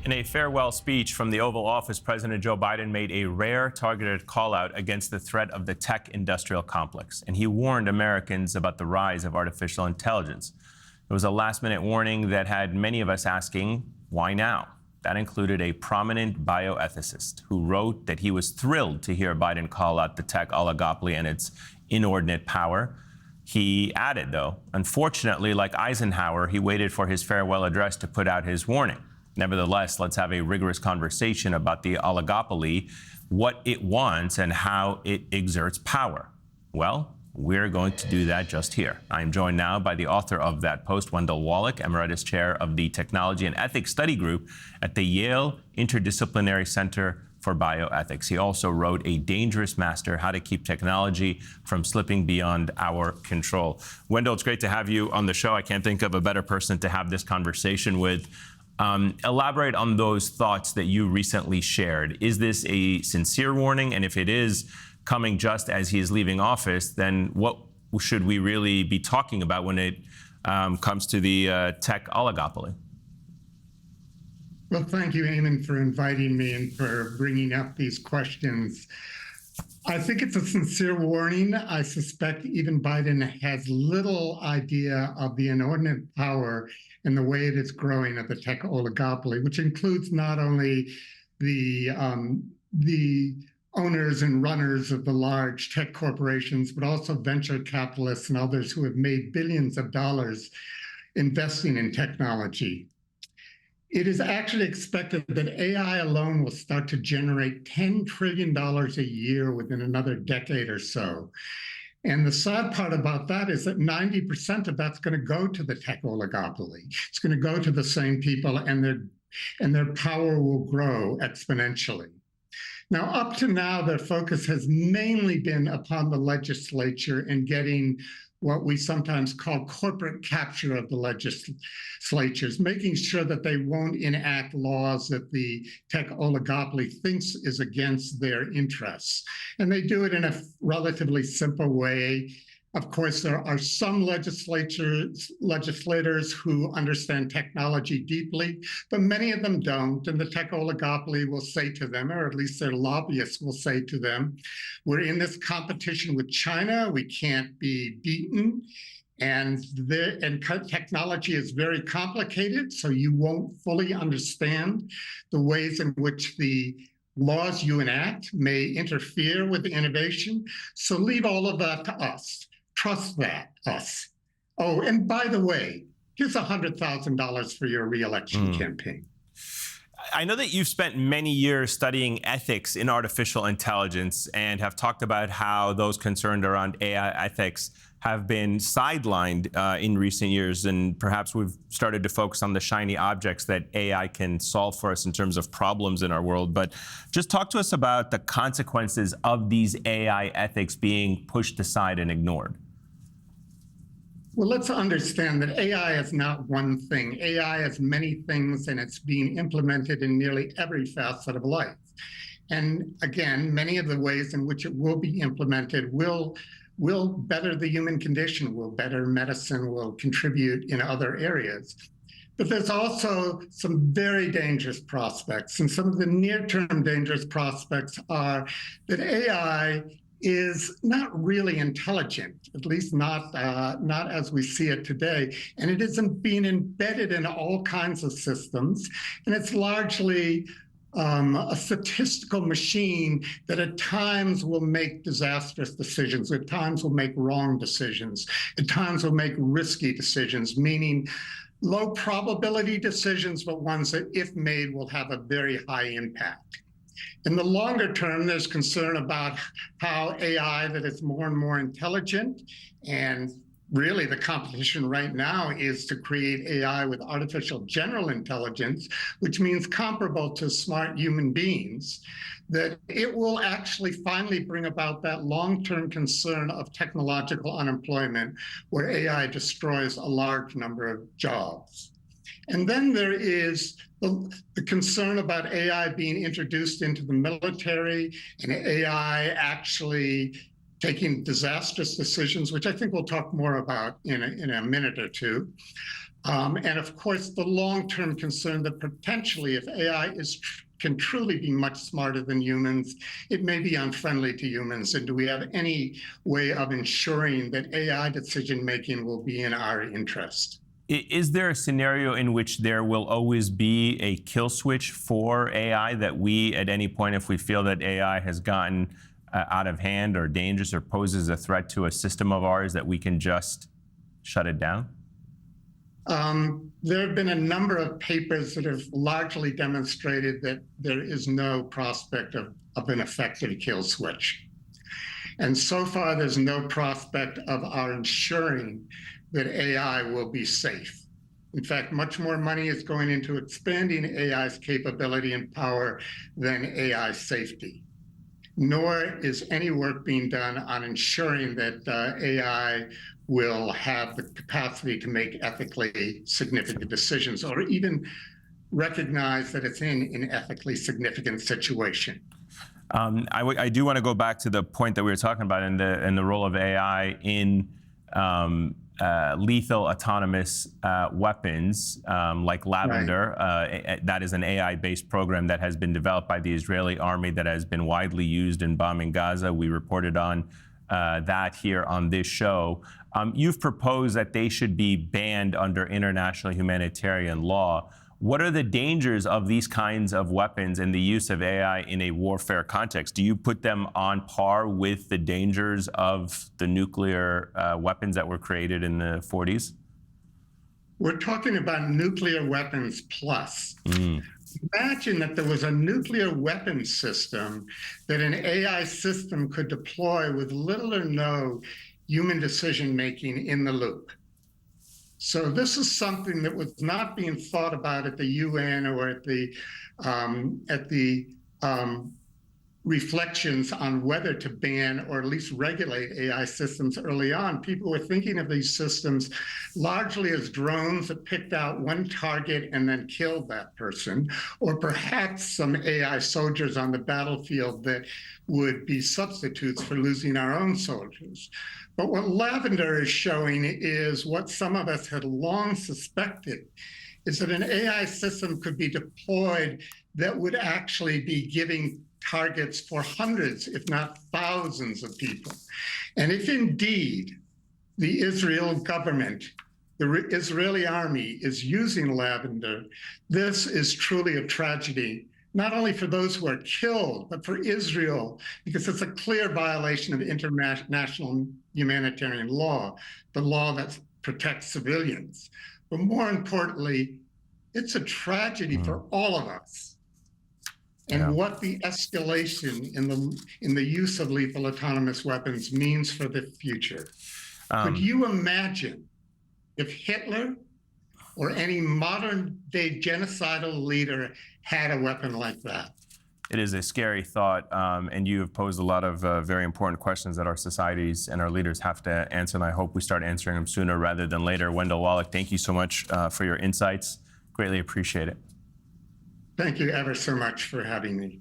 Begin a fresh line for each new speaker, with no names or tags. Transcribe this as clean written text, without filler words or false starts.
In a farewell speech from the Oval Office, President Joe Biden made a rare targeted call-out against the threat of the tech-industrial complex, and he warned Americans about the rise of artificial intelligence. It was a last-minute warning that had many of us asking, why now? That included a prominent bioethicist who wrote that he was thrilled to hear Biden call out the tech oligopoly and its inordinate power. He added, though, unfortunately, like Eisenhower, he waited for his farewell address to put out his warning. Nevertheless, let's have a rigorous conversation about the oligopoly, what it wants, and how it exerts power. Well, we're going to do that just here. I'm joined now by the author of that post, Wendell Wallach, Emeritus Chair of the Technology and Ethics Study Group at the Yale Interdisciplinary Center for Bioethics. He also wrote A Dangerous Master, How to Keep Technology from Slipping Beyond Our Control. Wendell, it's great to have you on the show. I can't think of a better person to have this conversation with. Elaborate on those thoughts that you recently shared. Is this a sincere warning? And if it is coming just as he is leaving office, then what should we really be talking about when it comes to the tech oligopoly?
Well, thank you, Ayman, for inviting me and for bringing up these questions. I think it's a sincere warning. I suspect even Biden has little idea of the inordinate power and the way it is growing of the tech oligopoly, which includes not only the owners and runners of the large tech corporations, but also venture capitalists and others who have made billions of dollars investing in technology. It is actually expected that AI alone will start to generate $10 trillion a year within another decade or so. And the sad part about that is that 90% of that's going to go to the tech oligopoly. It's going to go to the same people, and their power will grow exponentially. Now, up to now, their focus has mainly been upon the legislature and getting what we sometimes call corporate capture of the legislatures, making sure that they won't enact laws that the tech oligopoly thinks is against their interests. And they do it in a relatively simple way. Of course, there are some legislators who understand technology deeply, but many of them don't. And the tech oligopoly will say to them, or at least their lobbyists will say to them, we're in this competition with China. We can't be beaten. And technology is very complicated, so you won't fully understand the ways in which the laws you enact may interfere with the innovation. So leave all of that to us. Trust that, us. Oh, and by the way, here's $100,000 for your reelection campaign.
I know that you've spent many years studying ethics in artificial intelligence and have talked about how those concerned around AI ethics have been sidelined in recent years, and perhaps we've started to focus on the shiny objects that AI can solve for us in terms of problems in our world. But just talk to us about the consequences of these AI ethics being pushed aside and ignored.
Well, let's understand that AI is not one thing. AI is many things, and it's being implemented in nearly every facet of life. And again, many of the ways in which it will be implemented will better the human condition, will better medicine, will contribute in other areas. But there's also some very dangerous prospects. And some of the near-term dangerous prospects are that AI is not really intelligent, at least not as we see it today. And it isn't being embedded in all kinds of systems. And it's largely a statistical machine that at times will make disastrous decisions, at times will make wrong decisions, at times will make risky decisions, meaning low probability decisions, but ones that, if made, will have a very high impact. In the longer term, there's concern about how AI that is more and more intelligent, and really the competition right now is to create AI with artificial general intelligence, which means comparable to smart human beings, that it will actually finally bring about that long-term concern of technological unemployment, where AI destroys a large number of jobs. And then there is the concern about AI being introduced into the military and AI actually taking disastrous decisions, which I think we'll talk more about in a minute or two. And of course, the long-term concern that potentially if AI can truly be much smarter than humans, it may be unfriendly to humans. And do we have any way of ensuring that AI decision-making will be in our interest?
Is there a scenario in which there will always be a kill switch for AI, that we, at any point, if we feel that AI has gotten out of hand or dangerous or poses a threat to a system of ours, that we can just shut it down?
There have been a number of papers that have largely demonstrated that there is no prospect of an effective kill switch. And so far, there's no prospect of our ensuring that AI will be safe. In fact, much more money is going into expanding AI's capability and power than AI safety. Nor is any work being done on ensuring that AI will have the capacity to make ethically significant decisions, or even recognize that it's in an ethically significant situation.
I do want to go back to the point that we were talking about in the role of AI in lethal autonomous weapons like Lavender. Right. That is an AI-based program that has been developed by the Israeli army that has been widely used in bombing Gaza. We reported on that here on this show. You've proposed that they should be banned under international humanitarian law. What are the dangers of these kinds of weapons and the use of AI in a warfare context? Do you put them on par with the dangers of the nuclear weapons that were created in the 40s?
We're talking about nuclear weapons plus. Imagine that there was a nuclear weapons system that an AI system could deploy with little or no human decision-making in the loop. So this is something that was not being thought about at the UN or at the reflections on whether to ban or at least regulate AI systems early on. People were thinking of these systems largely as drones that picked out one target and then killed that person, or perhaps some AI soldiers on the battlefield that would be substitutes for losing our own soldiers. But what Lavender is showing is what some of us had long suspected, is that an AI system could be deployed that would actually be giving targets for hundreds, if not thousands of people. And if indeed the Israel government, the Israeli army is using Lavender, this is truly a tragedy, not only for those who are killed, but for Israel, because it's a clear violation of international humanitarian law, the law that protects civilians. But more importantly, it's a tragedy for all of us. And what the escalation in the use of lethal autonomous weapons means for the future. Could you imagine if Hitler or any modern-day genocidal leader had a weapon like that?
It is a scary thought, and you have posed a lot of very important questions that our societies and our leaders have to answer, and I hope we start answering them sooner rather than later. Wendell Wallach, thank you so much for your insights. Greatly appreciate it.
Thank you ever so much for having me.